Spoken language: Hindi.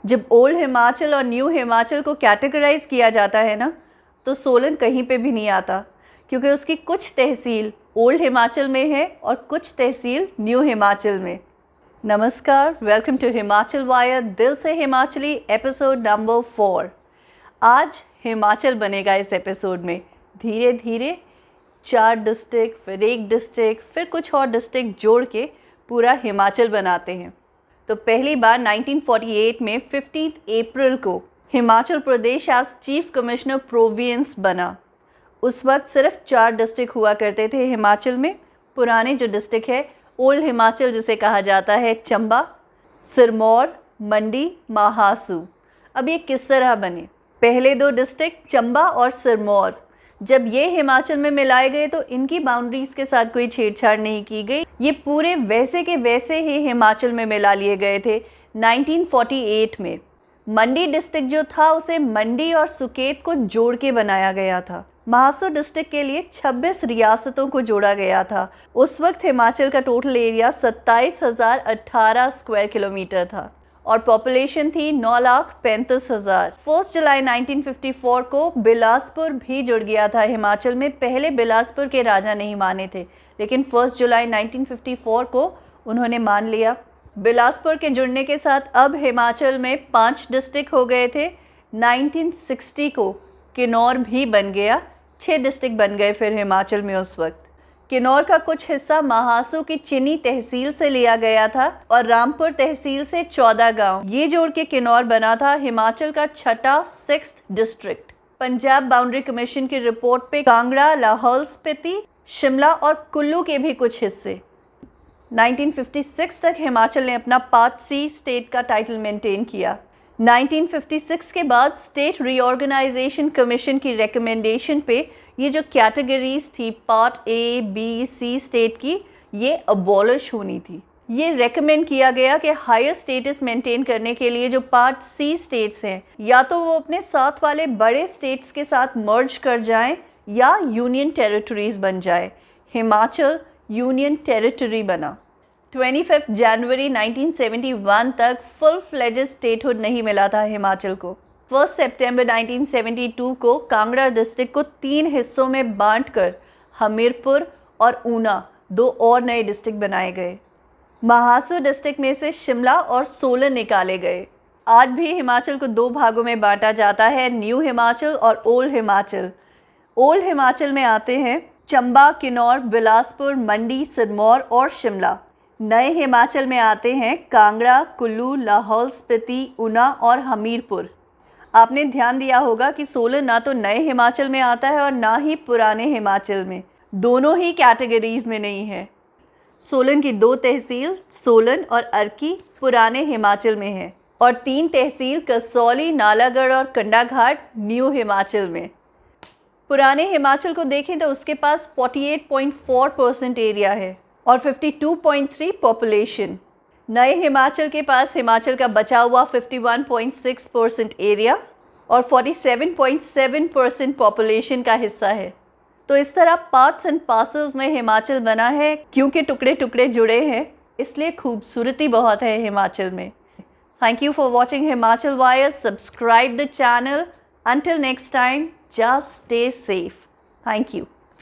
जब ओल्ड हिमाचल और न्यू हिमाचल को कैटेगराइज किया जाता है ना, तो सोलन कहीं पे भी नहीं आता, क्योंकि उसकी कुछ तहसील ओल्ड हिमाचल में है और कुछ तहसील न्यू हिमाचल में। नमस्कार, वेलकम टू हिमाचल वायर दिल से हिमाचली एपिसोड नंबर 4। आज हिमाचल बनेगा इस एपिसोड में। धीरे धीरे 4 डिस्ट्रिक्ट, फिर 1 डिस्ट्रिक्ट, फिर कुछ और डिस्ट्रिक्ट जोड़ के पूरा हिमाचल बनाते हैं। तो पहली बार 1948 में 15 अप्रैल को Himachal Pradesh as chief commissioner province बना। उस वक्त सिर्फ 4 डिस्ट्रिक्ट हुआ करते थे हिमाचल में। पुराने जो डिस्ट्रिक्ट है ओल्ड हिमाचल जिसे कहा जाता है, चंबा, सिरमौर, मंडी, महासू। अब ये किस तरह बने? पहले 2 डिस्ट्रिक्ट चंबा और सिरमौर, जब ये हिमाचल में मिलाए गए तो इनकी बाउंड्रीज के साथ कोई छेड़छाड़ नहीं की गई। ये पूरे वैसे के वैसे ही हिमाचल में मिला लिए गए थे 1948 में। मंडी डिस्ट्रिक्ट जो था उसे मंडी और सुकेत को जोड़ के बनाया गया था। महासू डिस्ट्रिक्ट के लिए 26 रियासतों को जोड़ा गया था। उस वक्त हिमाचल का टोटल एरिया 27,018 स्क्वायर किलोमीटर था और पॉपुलेशन थी 9,35,000। 1 जुलाई 1954 को बिलासपुर भी जुड़ गया था हिमाचल में। पहले बिलासपुर के राजा नहीं माने थे, लेकिन 1 जुलाई 1954 को उन्होंने मान लिया। बिलासपुर के जुड़ने के साथ अब हिमाचल में 5 डिस्ट्रिक्ट हो गए थे। 1960 को किन्नौर भी बन गया, 6 डिस्ट्रिक्ट बन गए फिर हिमाचल में उस वक्त। किन्नौर का कुछ हिस्सा महासू की चिनी तहसील से लिया गया था और रामपुर तहसील से 14 गांव, ये जोड़ के किन्नौर बना था हिमाचल का 6th district. Punjab boundary commission की रिपोर्ट पे कांगड़ा, लाहौल स्पीति, शिमला और कुल्लू के भी कुछ हिस्से। 1956 तक हिमाचल ने अपना पार्ट सी स्टेट का टाइटल मेंटेन किया। 1956 के बाद स्टेट रीऑर्गेनाइजेशन कमीशन की रिकमेंडेशन पे ये जो कैटेगरीज थी part A, B, C state की, ये अबॉलिश होनी थी। ये रेकमेंड किया गया कि हायर स्टेटस मेंटेन करने के लिए जो पार्ट सी स्टेट्स हैं, या तो वो अपने साथ वाले बड़े स्टेट्स के साथ मर्ज कर जाएं या यूनियन टेरिटरीज बन जाए। हिमाचल यूनियन टेरिटरी बना। 25 जनवरी 1971 तक फुल फ्लेजेड स्टेटहुड नहीं मिला था हिमाचल को। 1 सितंबर 1972 को कांगड़ा डिस्ट्रिक्ट को 3 हिस्सों में बांटकर हमीरपुर और ऊना 2 और नए डिस्ट्रिक्ट बनाए गए। महासू डिस्ट्रिक्ट में से शिमला और सोलन निकाले गए। आज भी हिमाचल को 2 भागों में बांटा जाता है, न्यू हिमाचल और ओल्ड हिमाचल। ओल्ड हिमाचल में आते हैं चंबा, किन्नौर, बिलासपुर, मंडी, सिरमौर और शिमला। नए हिमाचल में आते हैं कांगड़ा, कुल्लू, लाहौल स्पीति, ऊना और हमीरपुर। आपने ध्यान दिया होगा कि सोलन ना तो नए हिमाचल में आता है और ना ही पुराने हिमाचल में, दोनों ही कैटेगरीज में नहीं है। सोलन की 2 तहसील सोलन और अर्की पुराने हिमाचल में है और 3 तहसील कसौली, नालागढ़ और कंडाघाट न्यू हिमाचल में। पुराने हिमाचल को देखें तो उसके पास 48.4% एरिया है और 52.3 पॉपुलेशन। नए हिमाचल के पास हिमाचल का बचा हुआ 51.6% एरिया और 47.7% पॉपुलेशन का हिस्सा है। तो इस तरह पार्ट्स एंड पार्सल्स में हिमाचल बना है। क्योंकि टुकड़े टुकड़े जुड़े हैं, इसलिए खूबसूरती बहुत है हिमाचल में। Thank you for watching Himachal wire. Subscribe the channel. Until next time, just stay safe. Thank you.